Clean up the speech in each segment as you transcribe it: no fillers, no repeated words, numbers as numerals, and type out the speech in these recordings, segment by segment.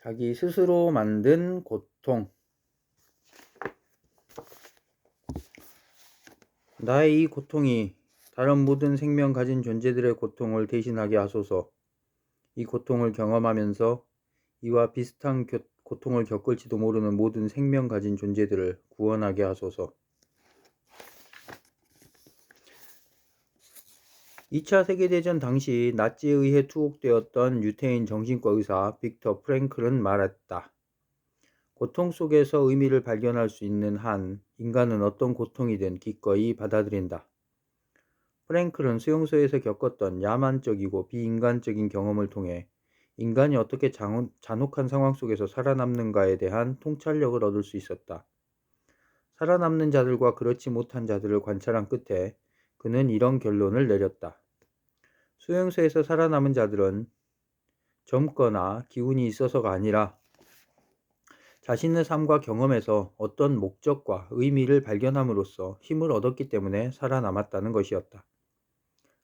자기 스스로 만든 고통. 나의 이 고통이 다른 모든 생명 가진 존재들의 고통을 대신하게 하소서. 이 고통을 경험하면서 이와 비슷한 고통을 겪을지도 모르는 모든 생명 가진 존재들을 구원하게 하소서. 2차 세계대전 당시 나치에 의해 투옥되었던 유태인 정신과 의사 빅터 프랭클은 말했다. 고통 속에서 의미를 발견할 수 있는 한 인간은 어떤 고통이든 기꺼이 받아들인다. 프랭클은 수용소에서 겪었던 야만적이고 비인간적인 경험을 통해 인간이 어떻게 잔혹한 상황 속에서 살아남는가에 대한 통찰력을 얻을 수 있었다. 살아남는 자들과 그렇지 못한 자들을 관찰한 끝에 그는 이런 결론을 내렸다. 수용소에서 살아남은 자들은 젊거나 기운이 있어서가 아니라 자신의 삶과 경험에서 어떤 목적과 의미를 발견함으로써 힘을 얻었기 때문에 살아남았다는 것이었다.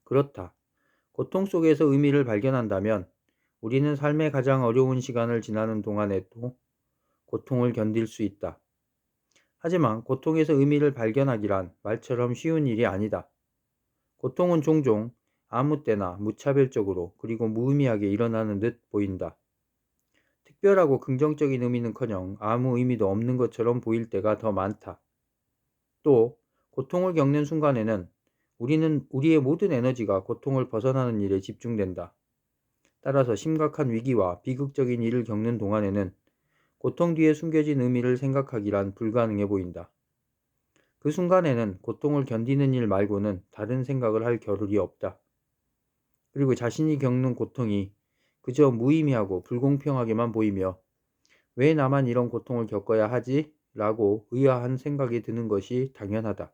그렇다. 고통 속에서 의미를 발견한다면 우리는 삶의 가장 어려운 시간을 지나는 동안에도 고통을 견딜 수 있다. 하지만 고통에서 의미를 발견하기란 말처럼 쉬운 일이 아니다. 고통은 종종 아무 때나 무차별적으로 그리고 무의미하게 일어나는 듯 보인다. 특별하고 긍정적인 의미는커녕 아무 의미도 없는 것처럼 보일 때가 더 많다. 또 고통을 겪는 순간에는 우리의 모든 에너지가 고통을 벗어나는 일에 집중된다. 따라서 심각한 위기와 비극적인 일을 겪는 동안에는 고통 뒤에 숨겨진 의미를 생각하기란 불가능해 보인다. 그 순간에는 고통을 견디는 일 말고는 다른 생각을 할 겨를이 없다. 그리고 자신이 겪는 고통이 그저 무의미하고 불공평하게만 보이며 왜 나만 이런 고통을 겪어야 하지? 라고 의아한 생각이 드는 것이 당연하다.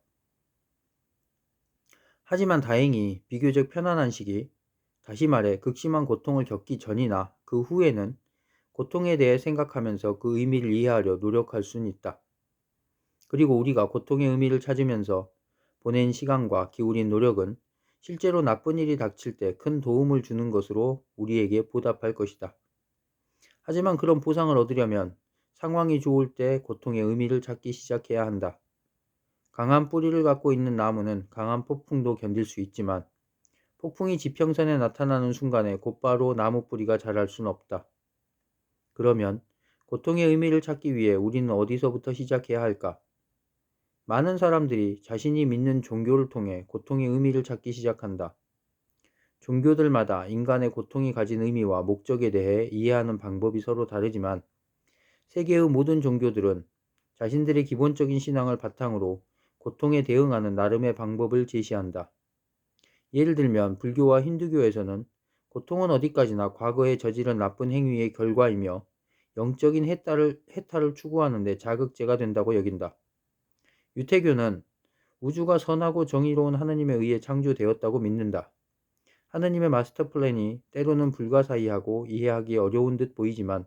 하지만 다행히 비교적 편안한 시기, 다시 말해 극심한 고통을 겪기 전이나 그 후에는 고통에 대해 생각하면서 그 의미를 이해하려 노력할 수는 있다. 그리고 우리가 고통의 의미를 찾으면서 보낸 시간과 기울인 노력은 실제로 나쁜 일이 닥칠 때 큰 도움을 주는 것으로 우리에게 보답할 것이다. 하지만 그런 보상을 얻으려면 상황이 좋을 때 고통의 의미를 찾기 시작해야 한다. 강한 뿌리를 갖고 있는 나무는 강한 폭풍도 견딜 수 있지만 폭풍이 지평선에 나타나는 순간에 곧바로 나무 뿌리가 자랄 순 없다. 그러면 고통의 의미를 찾기 위해 우리는 어디서부터 시작해야 할까? 많은 사람들이 자신이 믿는 종교를 통해 고통의 의미를 찾기 시작한다. 종교들마다 인간의 고통이 가진 의미와 목적에 대해 이해하는 방법이 서로 다르지만 세계의 모든 종교들은 자신들의 기본적인 신앙을 바탕으로 고통에 대응하는 나름의 방법을 제시한다. 예를 들면 불교와 힌두교에서는 고통은 어디까지나 과거에 저지른 나쁜 행위의 결과이며 영적인 해탈을 추구하는 데 자극제가 된다고 여긴다. 유태교는 우주가 선하고 정의로운 하느님에 의해 창조되었다고 믿는다. 하느님의 마스터 플랜이 때로는 불가사의하고 이해하기 어려운 듯 보이지만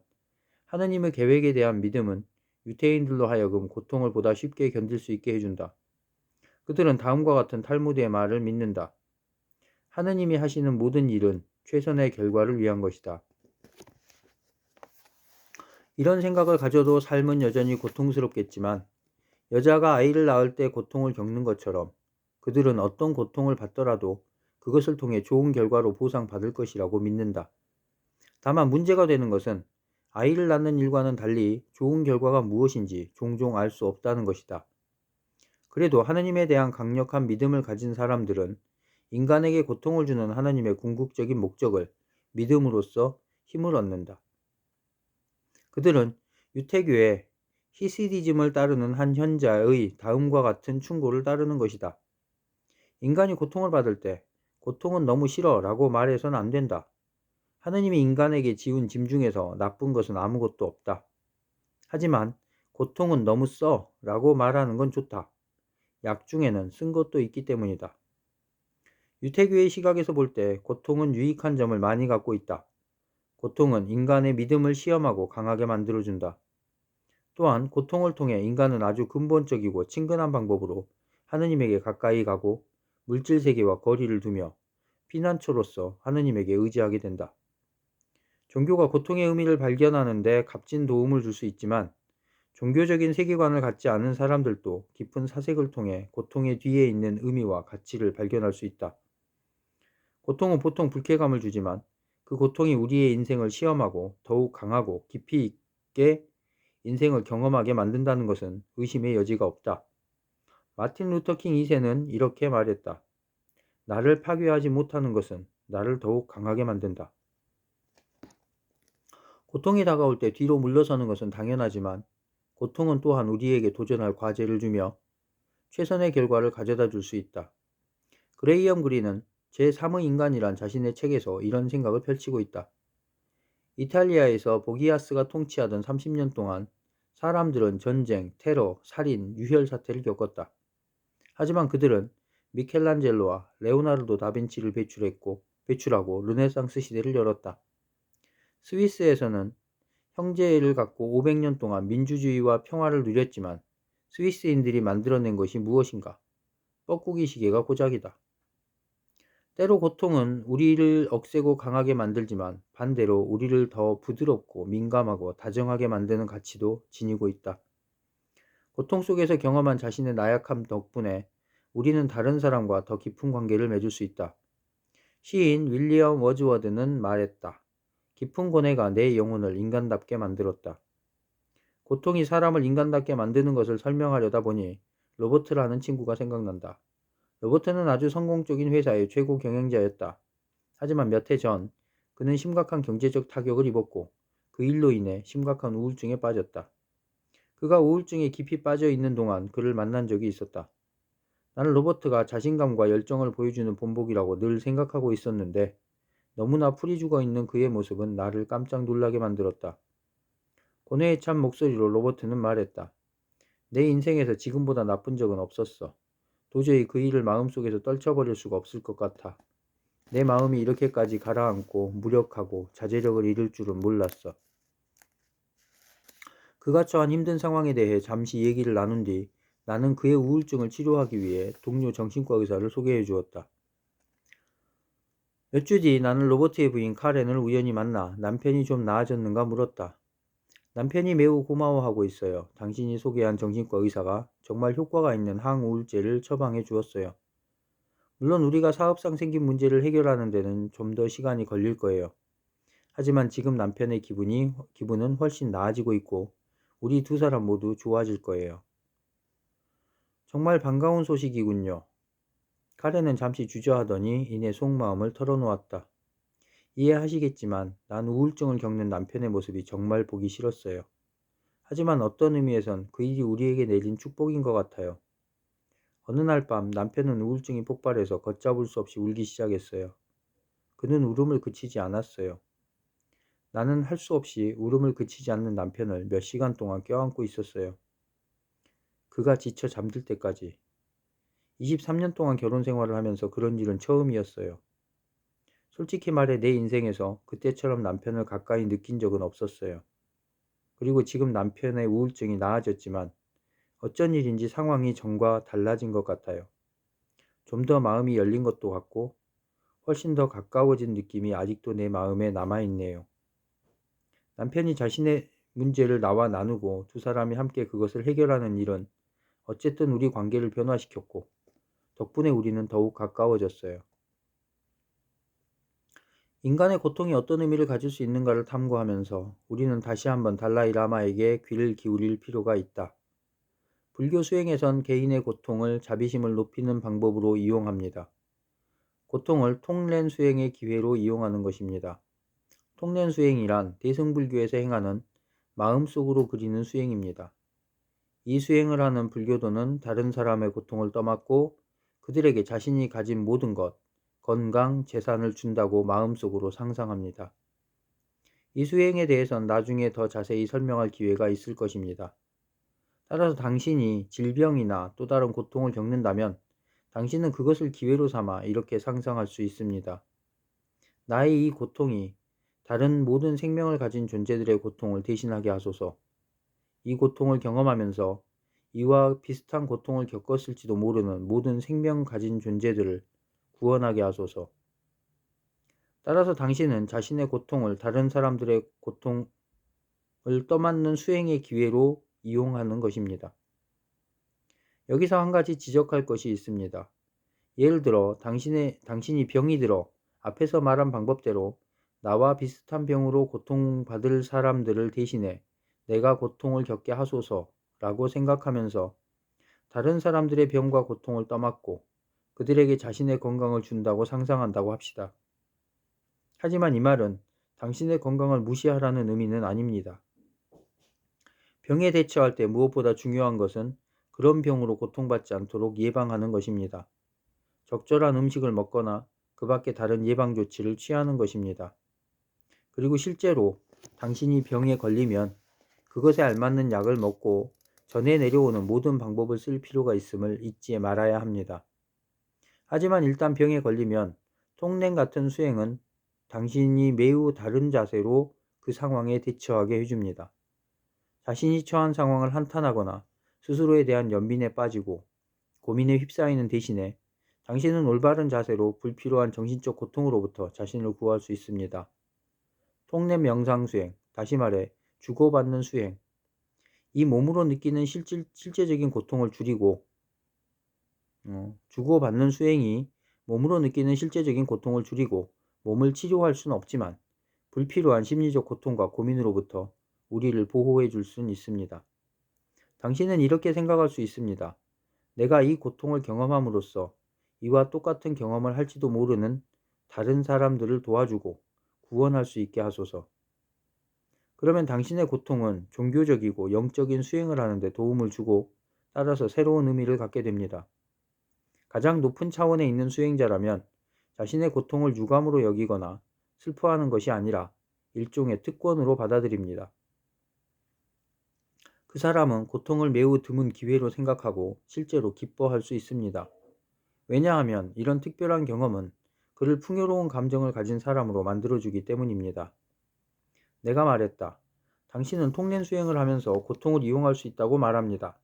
하느님의 계획에 대한 믿음은 유태인들로 하여금 고통을 보다 쉽게 견딜 수 있게 해준다. 그들은 다음과 같은 탈무드의 말을 믿는다. 하느님이 하시는 모든 일은 최선의 결과를 위한 것이다. 이런 생각을 가져도 삶은 여전히 고통스럽겠지만 여자가 아이를 낳을 때 고통을 겪는 것처럼 그들은 어떤 고통을 받더라도 그것을 통해 좋은 결과로 보상받을 것이라고 믿는다. 다만 문제가 되는 것은 아이를 낳는 일과는 달리 좋은 결과가 무엇인지 종종 알 수 없다는 것이다. 그래도 하느님에 대한 강력한 믿음을 가진 사람들은 인간에게 고통을 주는 하느님의 궁극적인 목적을 믿음으로써 힘을 얻는다. 그들은 유태교의 히시디즘을 따르는 한 현자의 다음과 같은 충고를 따르는 것이다. 인간이 고통을 받을 때 고통은 너무 싫어 라고 말해서는 안 된다. 하느님이 인간에게 지운 짐 중에서 나쁜 것은 아무것도 없다. 하지만 고통은 너무 써 라고 말하는 건 좋다. 약 중에는 쓴 것도 있기 때문이다. 유태교의 시각에서 볼 때 고통은 유익한 점을 많이 갖고 있다. 고통은 인간의 믿음을 시험하고 강하게 만들어준다. 또한 고통을 통해 인간은 아주 근본적이고 친근한 방법으로 하느님에게 가까이 가고 물질 세계와 거리를 두며 피난처로서 하느님에게 의지하게 된다. 종교가 고통의 의미를 발견하는 데 값진 도움을 줄 수 있지만 종교적인 세계관을 갖지 않은 사람들도 깊은 사색을 통해 고통의 뒤에 있는 의미와 가치를 발견할 수 있다. 고통은 보통 불쾌감을 주지만 그 고통이 우리의 인생을 시험하고 더욱 강하고 깊이 있게 인생을 경험하게 만든다는 것은 의심의 여지가 없다. 마틴 루터 킹 2세는 이렇게 말했다. 나를 파괴하지 못하는 것은 나를 더욱 강하게 만든다. 고통이 다가올 때 뒤로 물러서는 것은 당연하지만 고통은 또한 우리에게 도전할 과제를 주며 최선의 결과를 가져다 줄 수 있다. 그레이엄 그린은 제3의 인간이란 자신의 책에서 이런 생각을 펼치고 있다. 이탈리아에서 보기아스가 통치하던 30년 동안 사람들은 전쟁, 테러, 살인, 유혈 사태를 겪었다. 하지만 그들은 미켈란젤로와 레오나르도 다빈치를 배출하고 르네상스 시대를 열었다. 스위스에서는 형제를 갖고 500년 동안 민주주의와 평화를 누렸지만 스위스인들이 만들어낸 것이 무엇인가? 뻐꾸기 시계가 고작이다. 때로 고통은 우리를 억세고 강하게 만들지만 반대로 우리를 더 부드럽고 민감하고 다정하게 만드는 가치도 지니고 있다. 고통 속에서 경험한 자신의 나약함 덕분에 우리는 다른 사람과 더 깊은 관계를 맺을 수 있다. 시인 윌리엄 워즈워드는 말했다. 깊은 고뇌가 내 영혼을 인간답게 만들었다. 고통이 사람을 인간답게 만드는 것을 설명하려다 보니 로버트라는 친구가 생각난다. 로버트는 아주 성공적인 회사의 최고 경영자였다. 하지만 몇 해 전 그는 심각한 경제적 타격을 입었고 그 일로 인해 심각한 우울증에 빠졌다. 그가 우울증에 깊이 빠져 있는 동안 그를 만난 적이 있었다. 나는 로버트가 자신감과 열정을 보여주는 본보기라고 늘 생각하고 있었는데 너무나 풀이 죽어 있는 그의 모습은 나를 깜짝 놀라게 만들었다. 고뇌에 찬 목소리로 로버트는 말했다. 내 인생에서 지금보다 나쁜 적은 없었어. 도저히 그 일을 마음속에서 떨쳐버릴 수가 없을 것 같아. 내 마음이 이렇게까지 가라앉고 무력하고 자제력을 잃을 줄은 몰랐어. 그가 처한 힘든 상황에 대해 잠시 얘기를 나눈 뒤 나는 그의 우울증을 치료하기 위해 동료 정신과 의사를 소개해 주었다. 몇 주 뒤 나는 로버트의 부인 카렌을 우연히 만나 남편이 좀 나아졌는가 물었다. 남편이 매우 고마워하고 있어요. 당신이 소개한 정신과 의사가 정말 효과가 있는 항우울제를 처방해 주었어요. 물론 우리가 사업상 생긴 문제를 해결하는 데는 좀 더 시간이 걸릴 거예요. 하지만 지금 남편의 기분은 훨씬 나아지고 있고 우리 두 사람 모두 좋아질 거예요. 정말 반가운 소식이군요. 카렌은 잠시 주저하더니 이내 속마음을 털어놓았다. 이해하시겠지만 난 우울증을 겪는 남편의 모습이 정말 보기 싫었어요. 하지만 어떤 의미에선 그 일이 우리에게 내린 축복인 것 같아요. 어느 날 밤 남편은 우울증이 폭발해서 걷잡을 수 없이 울기 시작했어요. 그는 울음을 그치지 않았어요. 나는 할 수 없이 울음을 그치지 않는 남편을 몇 시간 동안 껴안고 있었어요. 그가 지쳐 잠들 때까지. 23년 동안 결혼 생활을 하면서 그런 일은 처음이었어요. 솔직히 말해 내 인생에서 그때처럼 남편을 가까이 느낀 적은 없었어요. 그리고 지금 남편의 우울증이 나아졌지만 어쩐 일인지 상황이 전과 달라진 것 같아요. 좀 더 마음이 열린 것도 같고 훨씬 더 가까워진 느낌이 아직도 내 마음에 남아있네요. 남편이 자신의 문제를 나와 나누고 두 사람이 함께 그것을 해결하는 일은 어쨌든 우리 관계를 변화시켰고 덕분에 우리는 더욱 가까워졌어요. 인간의 고통이 어떤 의미를 가질 수 있는가를 탐구하면서 우리는 다시 한번 달라이 라마에게 귀를 기울일 필요가 있다. 불교 수행에선 개인의 고통을 자비심을 높이는 방법으로 이용합니다. 고통을 통렌 수행의 기회로 이용하는 것입니다. 통렌 수행이란 대승불교에서 행하는 마음속으로 그리는 수행입니다. 이 수행을 하는 불교도는 다른 사람의 고통을 떠맡고 그들에게 자신이 가진 모든 것, 건강, 재산을 준다고 마음속으로 상상합니다. 이 수행에 대해선 나중에 더 자세히 설명할 기회가 있을 것입니다. 따라서 당신이 질병이나 또 다른 고통을 겪는다면 당신은 그것을 기회로 삼아 이렇게 상상할 수 있습니다. 나의 이 고통이 다른 모든 생명을 가진 존재들의 고통을 대신하게 하소서. 이 고통을 경험하면서 이와 비슷한 고통을 겪었을지도 모르는 모든 생명 가진 존재들을 구원하게 하소서. 따라서 당신은 자신의 고통을 다른 사람들의 고통을 떠맡는 수행의 기회로 이용하는 것입니다. 여기서 한 가지 지적할 것이 있습니다. 예를 들어 당신이 병이 들어 앞에서 말한 방법대로 나와 비슷한 병으로 고통받을 사람들을 대신해 내가 고통을 겪게 하소서라고 생각하면서 다른 사람들의 병과 고통을 떠맡고 그들에게 자신의 건강을 준다고 상상한다고 합시다. 하지만 이 말은 당신의 건강을 무시하라는 의미는 아닙니다. 병에 대처할 때 무엇보다 중요한 것은 그런 병으로 고통받지 않도록 예방하는 것입니다. 적절한 음식을 먹거나 그 밖에 다른 예방 조치를 취하는 것입니다. 그리고 실제로 당신이 병에 걸리면 그것에 알맞는 약을 먹고 전해 내려오는 모든 방법을 쓸 필요가 있음을 잊지 말아야 합니다. 하지만 일단 병에 걸리면 통냉 같은 수행은 당신이 매우 다른 자세로 그 상황에 대처하게 해줍니다. 자신이 처한 상황을 한탄하거나 스스로에 대한 연민에 빠지고 고민에 휩싸이는 대신에 당신은 올바른 자세로 불필요한 정신적 고통으로부터 자신을 구할 수 있습니다. 통례 명상 수행, 다시 말해 주고받는 수행, 이 몸으로 느끼는 실제적인 고통을 줄이고 주고받는 수행이 몸으로 느끼는 실제적인 고통을 줄이고 몸을 치료할 수는 없지만 불필요한 심리적 고통과 고민으로부터 우리를 보호해 줄 수는 있습니다. 당신은 이렇게 생각할 수 있습니다. 내가 이 고통을 경험함으로써 이와 똑같은 경험을 할지도 모르는 다른 사람들을 도와주고 구원할 수 있게 하소서. 그러면 당신의 고통은 종교적이고 영적인 수행을 하는데 도움을 주고 따라서 새로운 의미를 갖게 됩니다. 가장 높은 차원에 있는 수행자라면 자신의 고통을 유감으로 여기거나 슬퍼하는 것이 아니라 일종의 특권으로 받아들입니다. 그 사람은 고통을 매우 드문 기회로 생각하고 실제로 기뻐할 수 있습니다. 왜냐하면 이런 특별한 경험은 그를 풍요로운 감정을 가진 사람으로 만들어주기 때문입니다. 내가 말했다. 당신은 통례 수행을 하면서 고통을 이용할 수 있다고 말합니다.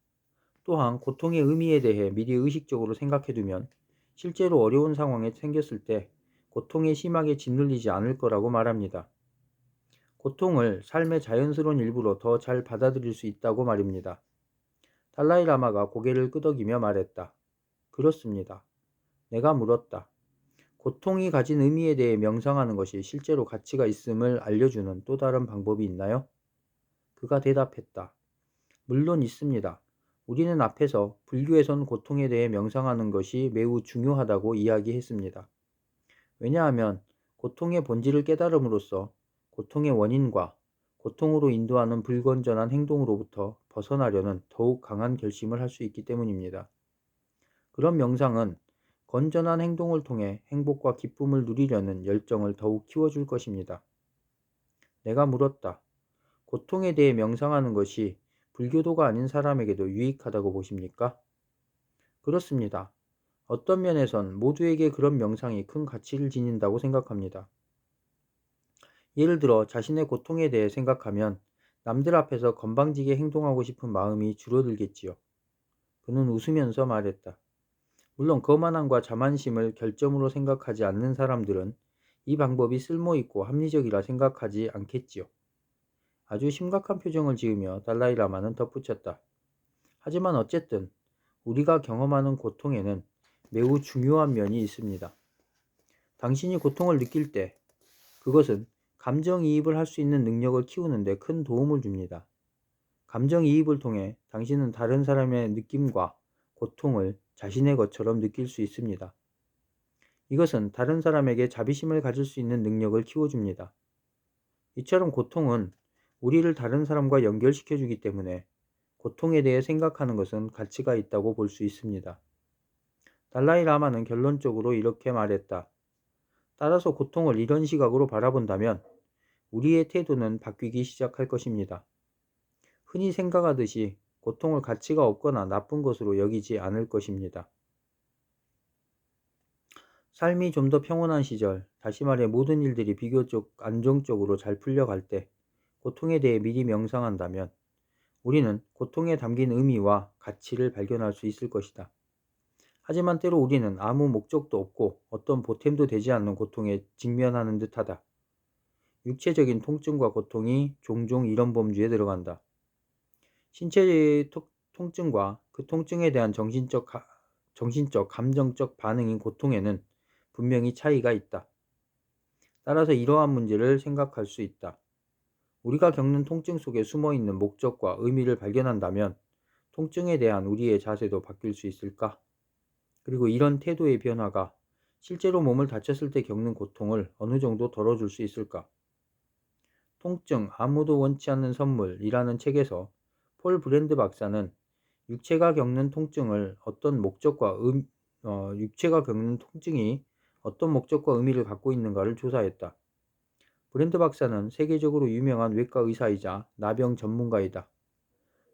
또한 고통의 의미에 대해 미리 의식적으로 생각해두면 실제로 어려운 상황에 생겼을 때 고통에 심하게 짓눌리지 않을 거라고 말합니다. 고통을 삶의 자연스러운 일부로 더 잘 받아들일 수 있다고 말입니다. 달라이 라마가 고개를 끄덕이며 말했다. 그렇습니다. 내가 물었다. 고통이 가진 의미에 대해 명상하는 것이 실제로 가치가 있음을 알려주는 또 다른 방법이 있나요? 그가 대답했다. 물론 있습니다. 우리는 앞에서 불교에선 고통에 대해 명상하는 것이 매우 중요하다고 이야기했습니다. 왜냐하면 고통의 본질을 깨달음으로써 고통의 원인과 고통으로 인도하는 불건전한 행동으로부터 벗어나려는 더욱 강한 결심을 할 수 있기 때문입니다. 그런 명상은 건전한 행동을 통해 행복과 기쁨을 누리려는 열정을 더욱 키워줄 것입니다. 내가 물었다. 고통에 대해 명상하는 것이 불교도가 아닌 사람에게도 유익하다고 보십니까? 그렇습니다. 어떤 면에선 모두에게 그런 명상이 큰 가치를 지닌다고 생각합니다. 예를 들어 자신의 고통에 대해 생각하면 남들 앞에서 건방지게 행동하고 싶은 마음이 줄어들겠지요. 그는 웃으면서 말했다. 물론 거만함과 자만심을 결점으로 생각하지 않는 사람들은 이 방법이 쓸모있고 합리적이라 생각하지 않겠지요. 아주 심각한 표정을 지으며 달라이 라마는 덧붙였다. 하지만 어쨌든 우리가 경험하는 고통에는 매우 중요한 면이 있습니다. 당신이 고통을 느낄 때 그것은 감정이입을 할 수 있는 능력을 키우는 데 큰 도움을 줍니다. 감정이입을 통해 당신은 다른 사람의 느낌과 고통을 자신의 것처럼 느낄 수 있습니다. 이것은 다른 사람에게 자비심을 가질 수 있는 능력을 키워줍니다. 이처럼 고통은 우리를 다른 사람과 연결시켜주기 때문에 고통에 대해 생각하는 것은 가치가 있다고 볼 수 있습니다. 달라이 라마는 결론적으로 이렇게 말했다. 따라서 고통을 이런 시각으로 바라본다면 우리의 태도는 바뀌기 시작할 것입니다. 흔히 생각하듯이 고통을 가치가 없거나 나쁜 것으로 여기지 않을 것입니다. 삶이 좀 더 평온한 시절, 다시 말해 모든 일들이 비교적 안정적으로 잘 풀려갈 때 고통에 대해 미리 명상한다면 우리는 고통에 담긴 의미와 가치를 발견할 수 있을 것이다. 하지만 때로 우리는 아무 목적도 없고 어떤 보탬도 되지 않는 고통에 직면하는 듯하다. 육체적인 통증과 고통이 종종 이런 범주에 들어간다. 신체의 통증과 그 통증에 대한 정신적, 감정적 반응인 고통에는 분명히 차이가 있다. 따라서 이러한 문제를 생각할 수 있다. 우리가 겪는 통증 속에 숨어 있는 목적과 의미를 발견한다면 통증에 대한 우리의 자세도 바뀔 수 있을까? 그리고 이런 태도의 변화가 실제로 몸을 다쳤을 때 겪는 고통을 어느 정도 덜어줄 수 있을까? 통증, 아무도 원치 않는 선물이라는 책에서 폴 브랜드 박사는 육체가 겪는 통증을 어떤 목적과 육체가 겪는 통증이 어떤 목적과 의미를 갖고 있는가를 조사했다. 브랜드 박사는 세계적으로 유명한 외과 의사이자 나병 전문가이다.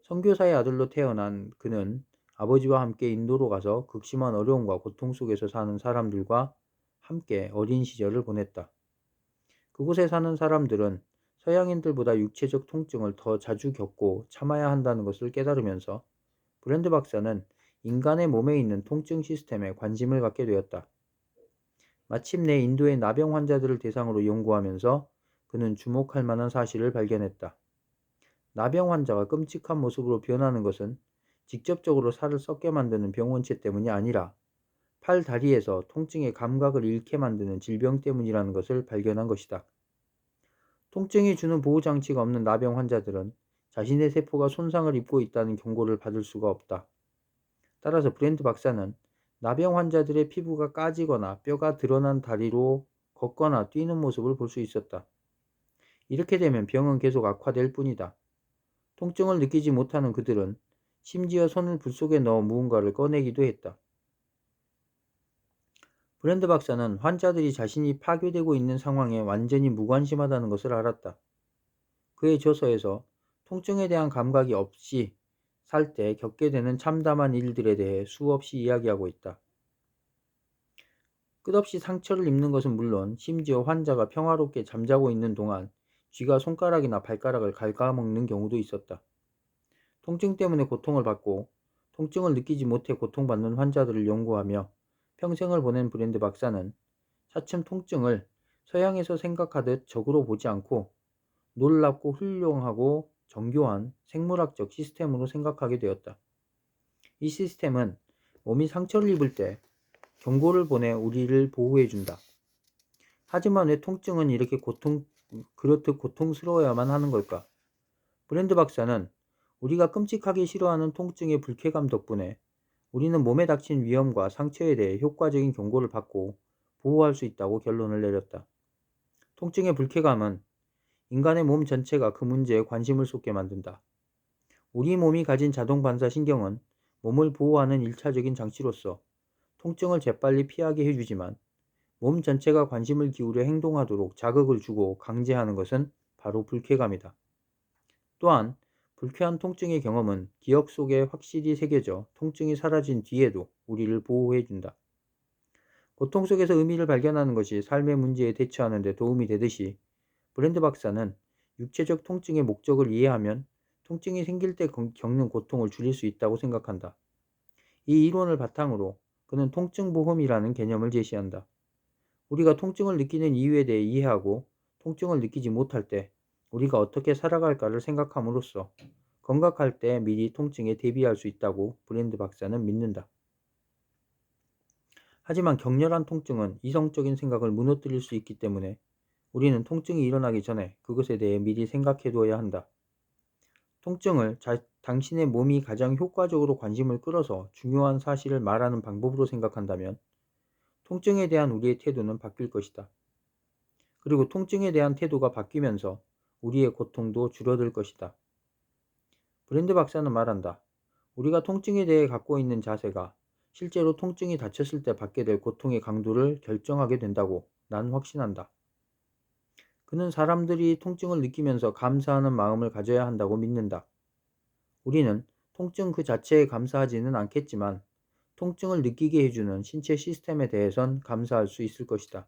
선교사의 아들로 태어난 그는 아버지와 함께 인도로 가서 극심한 어려움과 고통 속에서 사는 사람들과 함께 어린 시절을 보냈다. 그곳에 사는 사람들은 서양인들보다 육체적 통증을 더 자주 겪고 참아야 한다는 것을 깨달으면서 브랜드 박사는 인간의 몸에 있는 통증 시스템에 관심을 갖게 되었다. 마침내 인도의 나병 환자들을 대상으로 연구하면서 그는 주목할 만한 사실을 발견했다. 나병 환자가 끔찍한 모습으로 변하는 것은 직접적으로 살을 썩게 만드는 병원체 때문이 아니라 팔, 다리에서 통증의 감각을 잃게 만드는 질병 때문이라는 것을 발견한 것이다. 통증이 주는 보호장치가 없는 나병 환자들은 자신의 세포가 손상을 입고 있다는 경고를 받을 수가 없다. 따라서 브랜드 박사는 나병 환자들의 피부가 까지거나 뼈가 드러난 다리로 걷거나 뛰는 모습을 볼 수 있었다. 이렇게 되면 병은 계속 악화될 뿐이다. 통증을 느끼지 못하는 그들은 심지어 손을 불 속에 넣어 무언가를 꺼내기도 했다. 브랜드 박사는 환자들이 자신이 파괴되고 있는 상황에 완전히 무관심하다는 것을 알았다. 그의 저서에서 통증에 대한 감각이 없이 살 때 겪게 되는 참담한 일들에 대해 수없이 이야기하고 있다. 끝없이 상처를 입는 것은 물론 심지어 환자가 평화롭게 잠자고 있는 동안 쥐가 손가락이나 발가락을 갉아먹는 경우도 있었다. 통증 때문에 고통을 받고 통증을 느끼지 못해 고통받는 환자들을 연구하며 평생을 보낸 브랜드 박사는 차츰 통증을 서양에서 생각하듯 적으로 보지 않고 놀랍고 훌륭하고 정교한 생물학적 시스템으로 생각하게 되었다. 이 시스템은 몸이 상처를 입을 때 경고를 보내 우리를 보호해준다. 하지만 왜 통증은 이렇게 그렇듯 고통스러워야만 하는 걸까? 브랜드 박사는 우리가 끔찍하게 싫어하는 통증의 불쾌감 덕분에 우리는 몸에 닥친 위험과 상처에 대해 효과적인 경고를 받고 보호할 수 있다고 결론을 내렸다. 통증의 불쾌감은 인간의 몸 전체가 그 문제에 관심을 쏟게 만든다. 우리 몸이 가진 자동 반사 신경은 몸을 보호하는 1차적인 장치로서 통증을 재빨리 피하게 해주지만 몸 전체가 관심을 기울여 행동하도록 자극을 주고 강제하는 것은 바로 불쾌감이다. 또한 불쾌한 통증의 경험은 기억 속에 확실히 새겨져 통증이 사라진 뒤에도 우리를 보호해준다. 고통 속에서 의미를 발견하는 것이 삶의 문제에 대처하는 데 도움이 되듯이 브랜드 박사는 육체적 통증의 목적을 이해하면 통증이 생길 때 겪는 고통을 줄일 수 있다고 생각한다. 이 이론을 바탕으로 그는 통증보험이라는 개념을 제시한다. 우리가 통증을 느끼는 이유에 대해 이해하고 통증을 느끼지 못할 때 우리가 어떻게 살아갈까를 생각함으로써 건강할 때 미리 통증에 대비할 수 있다고 브랜드 박사는 믿는다. 하지만 격렬한 통증은 이성적인 생각을 무너뜨릴 수 있기 때문에 우리는 통증이 일어나기 전에 그것에 대해 미리 생각해 두어야 한다. 통증을 당신의 몸이 가장 효과적으로 관심을 끌어서 중요한 사실을 말하는 방법으로 생각한다면 통증에 대한 우리의 태도는 바뀔 것이다. 그리고 통증에 대한 태도가 바뀌면서 우리의 고통도 줄어들 것이다. 브랜드 박사는 말한다. 우리가 통증에 대해 갖고 있는 자세가 실제로 통증이 닥쳤을 때 받게 될 고통의 강도를 결정하게 된다고 난 확신한다. 그는 사람들이 통증을 느끼면서 감사하는 마음을 가져야 한다고 믿는다. 우리는 통증 그 자체에 감사하지는 않겠지만 통증을 느끼게 해주는 신체 시스템에 대해선 감사할 수 있을 것이다.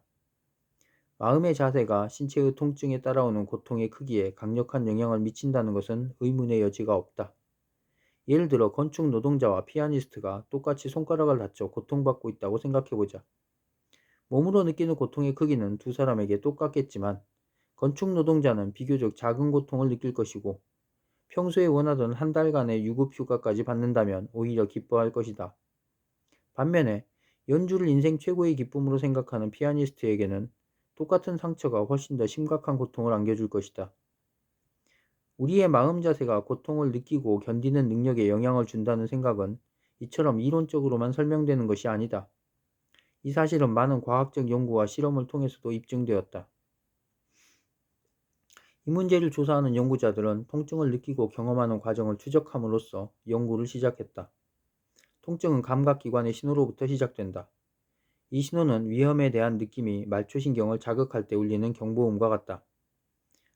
마음의 자세가 신체의 통증에 따라오는 고통의 크기에 강력한 영향을 미친다는 것은 의문의 여지가 없다. 예를 들어 건축 노동자와 피아니스트가 똑같이 손가락을 다쳐 고통받고 있다고 생각해보자. 몸으로 느끼는 고통의 크기는 두 사람에게 똑같겠지만 건축 노동자는 비교적 작은 고통을 느낄 것이고 평소에 원하던 한 달간의 유급 휴가까지 받는다면 오히려 기뻐할 것이다. 반면에 연주를 인생 최고의 기쁨으로 생각하는 피아니스트에게는 똑같은 상처가 훨씬 더 심각한 고통을 안겨줄 것이다. 우리의 마음 자세가 고통을 느끼고 견디는 능력에 영향을 준다는 생각은 이처럼 이론적으로만 설명되는 것이 아니다. 이 사실은 많은 과학적 연구와 실험을 통해서도 입증되었다. 이 문제를 조사하는 연구자들은 통증을 느끼고 경험하는 과정을 추적함으로써 연구를 시작했다. 통증은 감각기관의 신호로부터 시작된다. 이 신호는 위험에 대한 느낌이 말초신경을 자극할 때 울리는 경보음과 같다.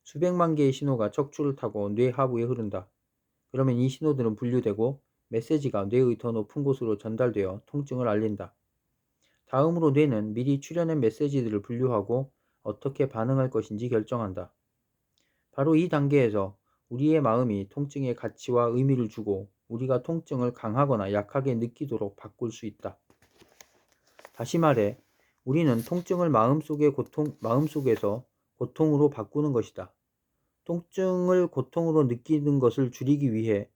수백만 개의 신호가 척추를 타고 뇌 하부에 흐른다. 그러면 이 신호들은 분류되고 메시지가 뇌의 더 높은 곳으로 전달되어 통증을 알린다. 다음으로 뇌는 미리 추려낸 메시지들을 분류하고 어떻게 반응할 것인지 결정한다. 바로 이 단계에서 우리의 마음이 통증의 가치와 의미를 주고 우리가 통증을 강하거나 약하게 느끼도록 바꿀 수 있다. 다시 말해, 우리는 통증을 마음속에서 고통으로 바꾸는 것이다. 통증을 고통으로 느끼는 것을 줄이기 위해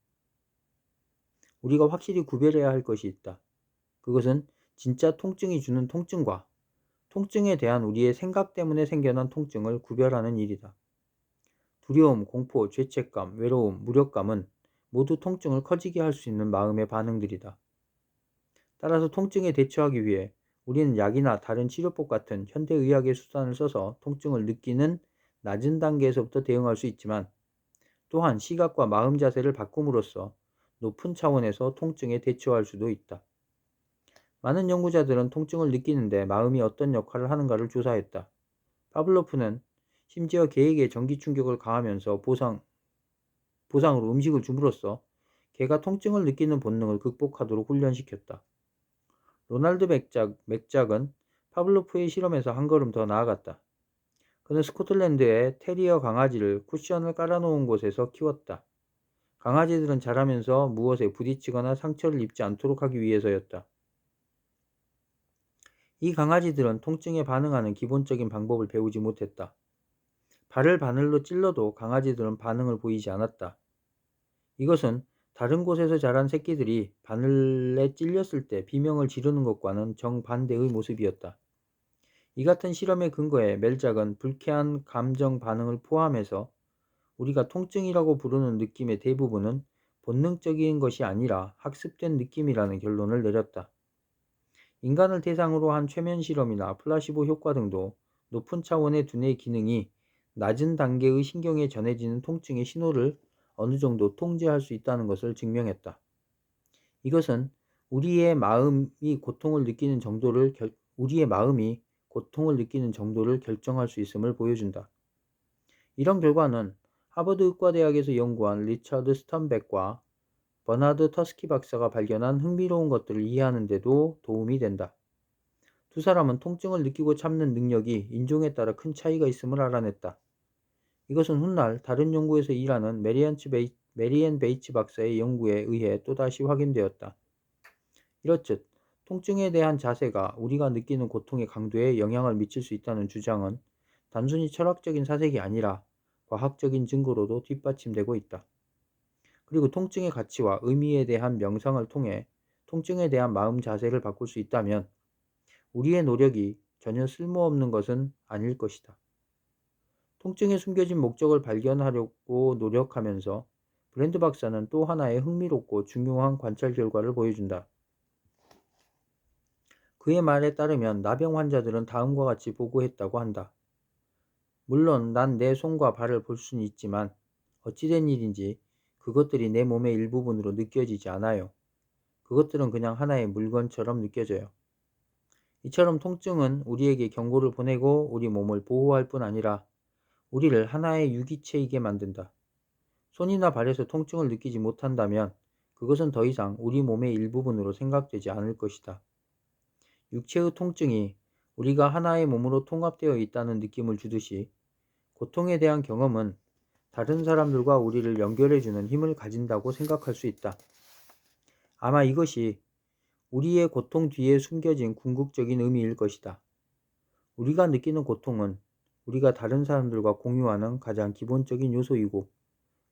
우리가 확실히 구별해야 할 것이 있다. 그것은 진짜 통증이 주는 통증과 통증에 대한 우리의 생각 때문에 생겨난 통증을 구별하는 일이다. 두려움, 공포, 죄책감, 외로움, 무력감은 모두 통증을 커지게 할 수 있는 마음의 반응들이다. 따라서 통증에 대처하기 위해 우리는 약이나 다른 치료법 같은 현대의학의 수단을 써서 통증을 느끼는 낮은 단계에서부터 대응할 수 있지만 또한 시각과 마음 자세를 바꿈으로써 높은 차원에서 통증에 대처할 수도 있다. 많은 연구자들은 통증을 느끼는데 마음이 어떤 역할을 하는가를 조사했다. 파블로프는 심지어 개에게 전기 충격을 가하면서 보상으로 음식을 줌으로써 개가 통증을 느끼는 본능을 극복하도록 훈련시켰다. 로날드 맥작은 파블로프의 실험에서 한 걸음 더 나아갔다. 그는 스코틀랜드의 테리어 강아지를 쿠션을 깔아놓은 곳에서 키웠다. 강아지들은 자라면서 무엇에 부딪히거나 상처를 입지 않도록 하기 위해서였다. 이 강아지들은 통증에 반응하는 기본적인 방법을 배우지 못했다. 발을 바늘로 찔러도 강아지들은 반응을 보이지 않았다. 이것은 다른 곳에서 자란 새끼들이 바늘에 찔렸을 때 비명을 지르는 것과는 정반대의 모습이었다. 이 같은 실험의 근거에 멜작은 불쾌한 감정 반응을 포함해서 우리가 통증이라고 부르는 느낌의 대부분은 본능적인 것이 아니라 학습된 느낌이라는 결론을 내렸다. 인간을 대상으로 한 최면 실험이나 플라시보 효과 등도 높은 차원의 두뇌 기능이 낮은 단계의 신경에 전해지는 통증의 신호를 어느 정도 통제할 수 있다는 것을 증명했다. 이것은 우리의 마음이 고통을 느끼는 정도를 결정할 수 있음을 보여준다. 이런 결과는 하버드 의과대학에서 연구한 리처드 스턴백과 버나드 터스키 박사가 발견한 흥미로운 것들을 이해하는 데도 도움이 된다. 두 사람은 통증을 느끼고 참는 능력이 인종에 따라 큰 차이가 있음을 알아냈다. 이것은 훗날 다른 연구에서 일하는 메리앤 베이츠 박사의 연구에 의해 또다시 확인되었다. 이렇듯 통증에 대한 자세가 우리가 느끼는 고통의 강도에 영향을 미칠 수 있다는 주장은 단순히 철학적인 사색이 아니라 과학적인 증거로도 뒷받침되고 있다. 그리고 통증의 가치와 의미에 대한 명상을 통해 통증에 대한 마음 자세를 바꿀 수 있다면 우리의 노력이 전혀 쓸모없는 것은 아닐 것이다. 통증에 숨겨진 목적을 발견하려고 노력하면서 브랜드 박사는 또 하나의 흥미롭고 중요한 관찰 결과를 보여준다. 그의 말에 따르면 나병 환자들은 다음과 같이 보고했다고 한다. 물론 난 내 손과 발을 볼 수는 있지만 어찌된 일인지 그것들이 내 몸의 일부분으로 느껴지지 않아요. 그것들은 그냥 하나의 물건처럼 느껴져요. 이처럼 통증은 우리에게 경고를 보내고 우리 몸을 보호할 뿐 아니라 우리를 하나의 유기체이게 만든다. 손이나 발에서 통증을 느끼지 못한다면 그것은 더 이상 우리 몸의 일부분으로 생각되지 않을 것이다. 육체의 통증이 우리가 하나의 몸으로 통합되어 있다는 느낌을 주듯이 고통에 대한 경험은 다른 사람들과 우리를 연결해주는 힘을 가진다고 생각할 수 있다. 아마 이것이 우리의 고통 뒤에 숨겨진 궁극적인 의미일 것이다. 우리가 느끼는 고통은 우리가 다른 사람들과 공유하는 가장 기본적인 요소이고,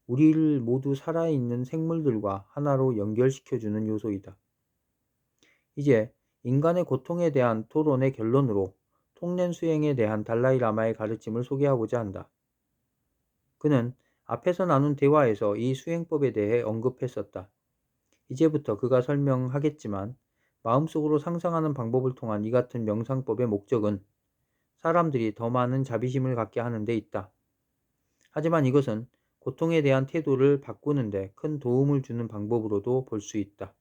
우리를 모두 살아있는 생물들과 하나로 연결시켜주는 요소이다. 이제 인간의 고통에 대한 토론의 결론으로 통렌 수행에 대한 달라이라마의 가르침을 소개하고자 한다. 그는 앞에서 나눈 대화에서 이 수행법에 대해 언급했었다. 이제부터 그가 설명하겠지만, 마음속으로 상상하는 방법을 통한 이 같은 명상법의 목적은 사람들이 더 많은 자비심을 갖게 하는 데 있다. 하지만 이것은 고통에 대한 태도를 바꾸는데 큰 도움을 주는 방법으로도 볼 수 있다.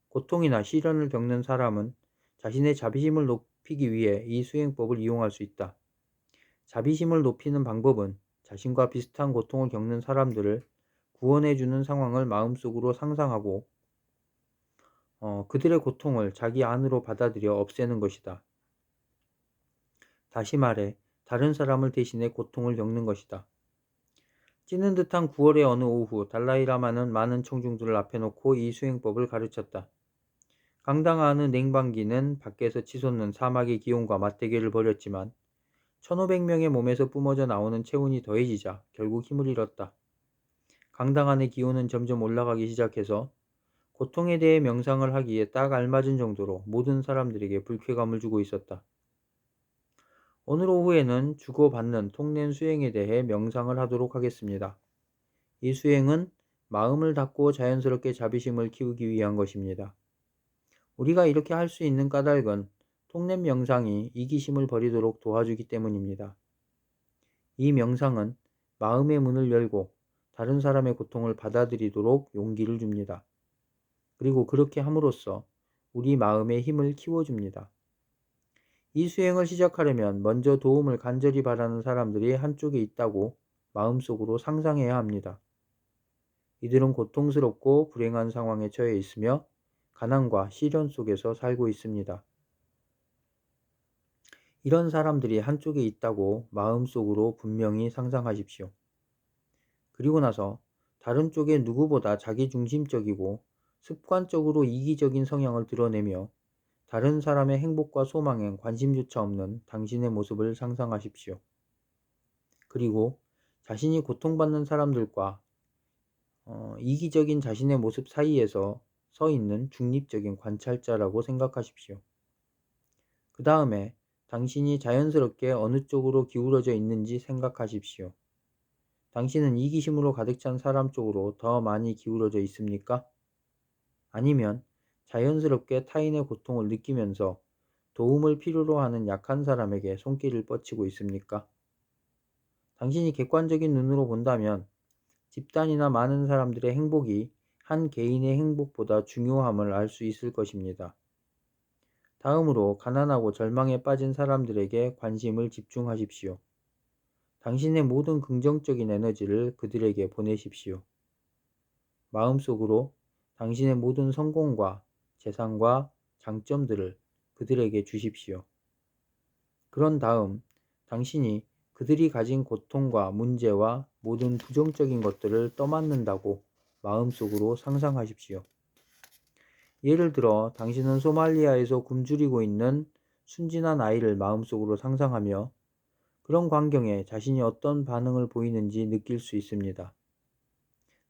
고통이나 시련을 겪는 사람은 자신의 자비심을 높이기 위해 이 수행법을 이용할 수 있다. 자비심을 높이는 방법은 자신과 비슷한 고통을 겪는 사람들을 구원해주는 상황을 마음속으로 상상하고 그들의 고통을 자기 안으로 받아들여 없애는 것이다. 다시 말해, 다른 사람을 대신해 고통을 겪는 것이다. 찌는 듯한 9월의 어느 오후, 달라이라마는 많은 청중들을 앞에 놓고 이 수행법을 가르쳤다. 강당하는 냉방기는 밖에서 치솟는 사막의 기온과 맞대결을 벌였지만 1500명의 몸에서 뿜어져 나오는 체온이 더해지자 결국 힘을 잃었다. 강당 안의 기온은 점점 올라가기 시작해서 고통에 대해 명상을 하기에 딱 알맞은 정도로 모든 사람들에게 불쾌감을 주고 있었다. 오늘 오후에는 주고받는 통렌 수행에 대해 명상을 하도록 하겠습니다. 이 수행은 마음을 닫고 자연스럽게 자비심을 키우기 위한 것입니다. 우리가 이렇게 할 수 있는 까닭은 통렌 명상이 이기심을 버리도록 도와주기 때문입니다. 이 명상은 마음의 문을 열고 다른 사람의 고통을 받아들이도록 용기를 줍니다. 그리고 그렇게 함으로써 우리 마음의 힘을 키워줍니다. 이 수행을 시작하려면 먼저 도움을 간절히 바라는 사람들이 한쪽에 있다고 마음속으로 상상해야 합니다. 이들은 고통스럽고 불행한 상황에 처해 있으며 가난과 시련 속에서 살고 있습니다. 이런 사람들이 한쪽에 있다고 마음속으로 분명히 상상하십시오. 그리고 나서 다른 쪽에 누구보다 자기중심적이고 습관적으로 이기적인 성향을 드러내며 다른 사람의 행복과 소망엔 관심조차 없는 당신의 모습을 상상하십시오. 그리고 자신이 고통받는 사람들과 이기적인 자신의 모습 사이에서 서 있는 중립적인 관찰자라고 생각하십시오. 그 다음에 당신이 자연스럽게 어느 쪽으로 기울어져 있는지 생각하십시오. 당신은 이기심으로 가득 찬 사람 쪽으로 더 많이 기울어져 있습니까? 아니면 자연스럽게 타인의 고통을 느끼면서 도움을 필요로 하는 약한 사람에게 손길을 뻗치고 있습니까? 당신이 객관적인 눈으로 본다면 집단이나 많은 사람들의 행복이 한 개인의 행복보다 중요함을 알 수 있을 것입니다. 다음으로 가난하고 절망에 빠진 사람들에게 관심을 집중하십시오. 당신의 모든 긍정적인 에너지를 그들에게 보내십시오. 마음속으로 당신의 모든 성공과 재산과 장점들을 그들에게 주십시오. 그런 다음 당신이 그들이 가진 고통과 문제와 모든 부정적인 것들을 떠맡는다고 마음속으로 상상하십시오. 예를 들어 당신은 소말리아에서 굶주리고 있는 순진한 아이를 마음속으로 상상하며 그런 광경에 자신이 어떤 반응을 보이는지 느낄 수 있습니다.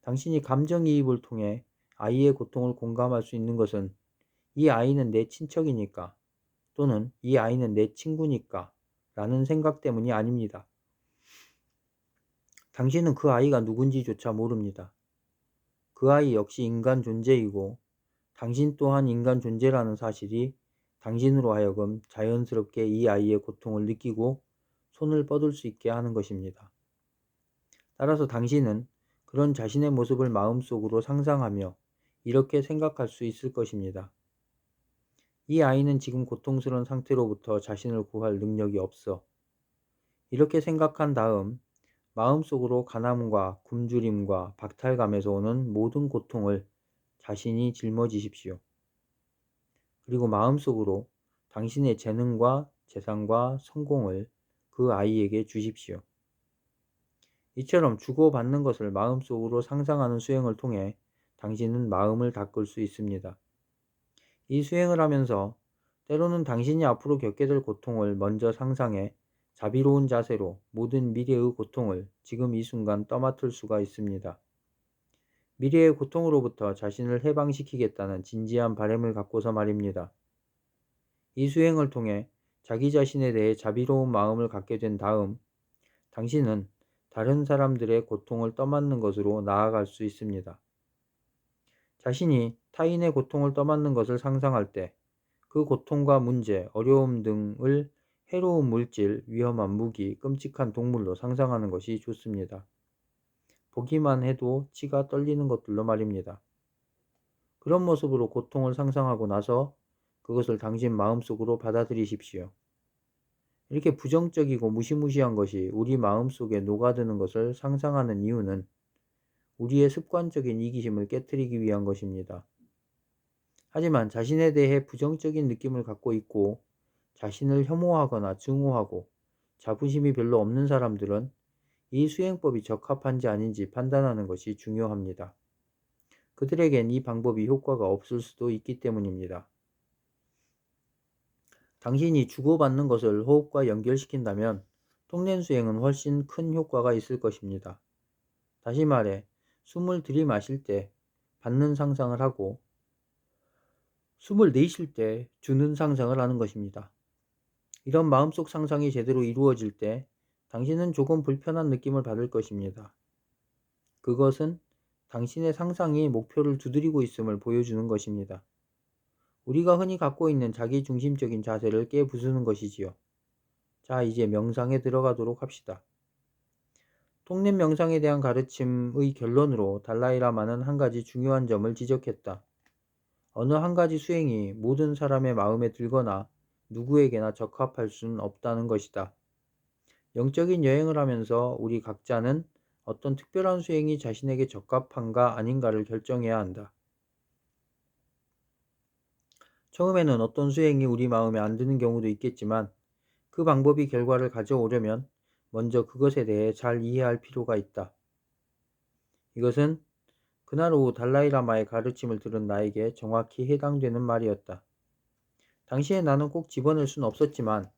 당신이 감정이입을 통해 아이의 고통을 공감할 수 있는 것은 이 아이는 내 친척이니까 또는 이 아이는 내 친구니까 라는 생각 때문이 아닙니다. 당신은 그 아이가 누군지조차 모릅니다. 그 아이 역시 인간 존재이고 당신 또한 인간 존재라는 사실이 당신으로 하여금 자연스럽게 이 아이의 고통을 느끼고 손을 뻗을 수 있게 하는 것입니다. 따라서 당신은 그런 자신의 모습을 마음속으로 상상하며 이렇게 생각할 수 있을 것입니다. 이 아이는 지금 고통스러운 상태로부터 자신을 구할 능력이 없어. 이렇게 생각한 다음 마음속으로 가난과 굶주림과 박탈감에서 오는 모든 고통을 자신이 짊어지십시오. 그리고 마음속으로 당신의 재능과 재산과 성공을 그 아이에게 주십시오. 이처럼 주고받는 것을 마음속으로 상상하는 수행을 통해 당신은 마음을 닦을 수 있습니다. 이 수행을 하면서 때로는 당신이 앞으로 겪게 될 고통을 먼저 상상해 자비로운 자세로 모든 미래의 고통을 지금 이 순간 떠맡을 수가 있습니다. 미래의 고통으로부터 자신을 해방시키겠다는 진지한 바람을 갖고서 말입니다. 이 수행을 통해 자기 자신에 대해 자비로운 마음을 갖게 된 다음 당신은 다른 사람들의 고통을 떠맡는 것으로 나아갈 수 있습니다. 자신이 타인의 고통을 떠맡는 것을 상상할 때 그 고통과 문제, 어려움 등을 해로운 물질, 위험한 무기, 끔찍한 동물로 상상하는 것이 좋습니다. 보기만 해도 치가 떨리는 것들로 말입니다. 그런 모습으로 고통을 상상하고 나서 그것을 당신 마음속으로 받아들이십시오. 이렇게 부정적이고 무시무시한 것이 우리 마음속에 녹아드는 것을 상상하는 이유는 우리의 습관적인 이기심을 깨트리기 위한 것입니다. 하지만 자신에 대해 부정적인 느낌을 갖고 있고 자신을 혐오하거나 증오하고 자부심이 별로 없는 사람들은 이 수행법이 적합한지 아닌지 판단하는 것이 중요합니다. 그들에겐 이 방법이 효과가 없을 수도 있기 때문입니다. 당신이 주고받는 것을 호흡과 연결시킨다면 통렌 수행은 훨씬 큰 효과가 있을 것입니다. 다시 말해, 숨을 들이마실 때 받는 상상을 하고 숨을 내쉴 때 주는 상상을 하는 것입니다. 이런 마음속 상상이 제대로 이루어질 때 당신은 조금 불편한 느낌을 받을 것입니다. 그것은 당신의 상상이 목표를 두드리고 있음을 보여주는 것입니다. 우리가 흔히 갖고 있는 자기중심적인 자세를 깨부수는 것이지요. 자, 이제 명상에 들어가도록 합시다. 통렌 명상에 대한 가르침의 결론으로 달라이라마는 한 가지 중요한 점을 지적했다. 어느 한 가지 수행이 모든 사람의 마음에 들거나 누구에게나 적합할 수는 없다는 것이다. 영적인 여행을 하면서 우리 각자는 어떤 특별한 수행이 자신에게 적합한가 아닌가를 결정해야 한다. 처음에는 어떤 수행이 우리 마음에 안 드는 경우도 있겠지만 그 방법이 결과를 가져오려면 먼저 그것에 대해 잘 이해할 필요가 있다. 이것은 그날 오후 달라이라마의 가르침을 들은 나에게 정확히 해당되는 말이었다. 당시에 나는 꼭 집어낼 수는 없었지만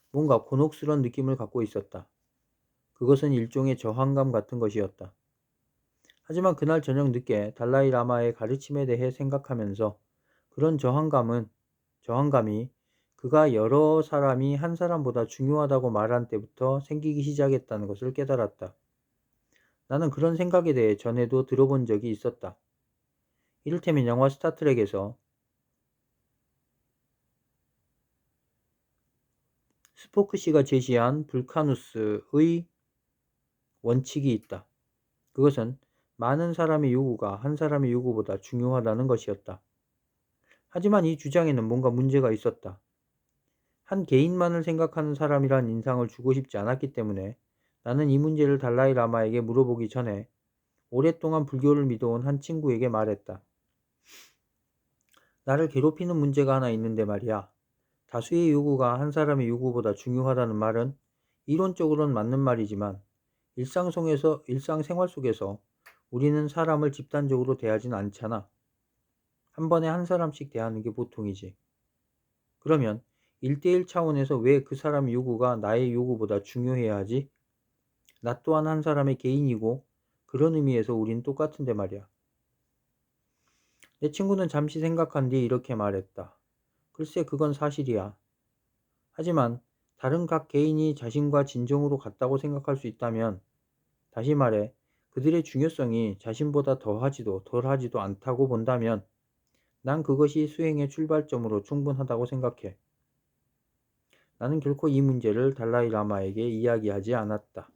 뭔가 곤혹스러운 느낌을 갖고 있었다. 그것은 일종의 저항감 같은 것이었다. 하지만 그날 저녁 늦게 달라이라마의 가르침에 대해 생각하면서 그런 저항감이 그가 여러 사람이 한 사람보다 중요하다고 말한 때부터 생기기 시작했다는 것을 깨달았다. 나는 그런 생각에 대해 전에도 들어본 적이 있었다. 이를테면 영화 스타트rek에서 스포크 씨가 제시한 불카누스의 원칙이 있다. 그것은 많은 사람의 요구가 한 사람의 요구보다 중요하다는 것이었다. 하지만 이 주장에는 뭔가 문제가 있었다. 한 개인만을 생각하는 사람이란 인상을 주고 싶지 않았기 때문에 나는 이 문제를 달라이라마에게 물어보기 전에 오랫동안 불교를 믿어온 한 친구에게 말했다. 나를 괴롭히는 문제가 하나 있는데 말이야. 다수의 요구가 한 사람의 요구보다 중요하다는 말은 이론적으로는 맞는 말이지만 일상생활 속에서 우리는 사람을 집단적으로 대하진 않잖아. 한 번에 한 사람씩 대하는 게 보통이지. 그러면 1대1 차원에서 왜 그 사람의 요구가 나의 요구보다 중요해야 하지? 나 또한 한 사람의 개인이고 그런 의미에서 우린 똑같은데 말이야. 내 친구는 잠시 생각한 뒤 이렇게 말했다. 글쎄 그건 사실이야. 하지만 다른 각 개인이 자신과 진정으로 같다고 생각할 수 있다면 다시 말해 그들의 중요성이 자신보다 더하지도 덜하지도 않다고 본다면 난 그것이 수행의 출발점으로 충분하다고 생각해. 나는 결코 이 문제를 달라이라마에게 이야기하지 않았다.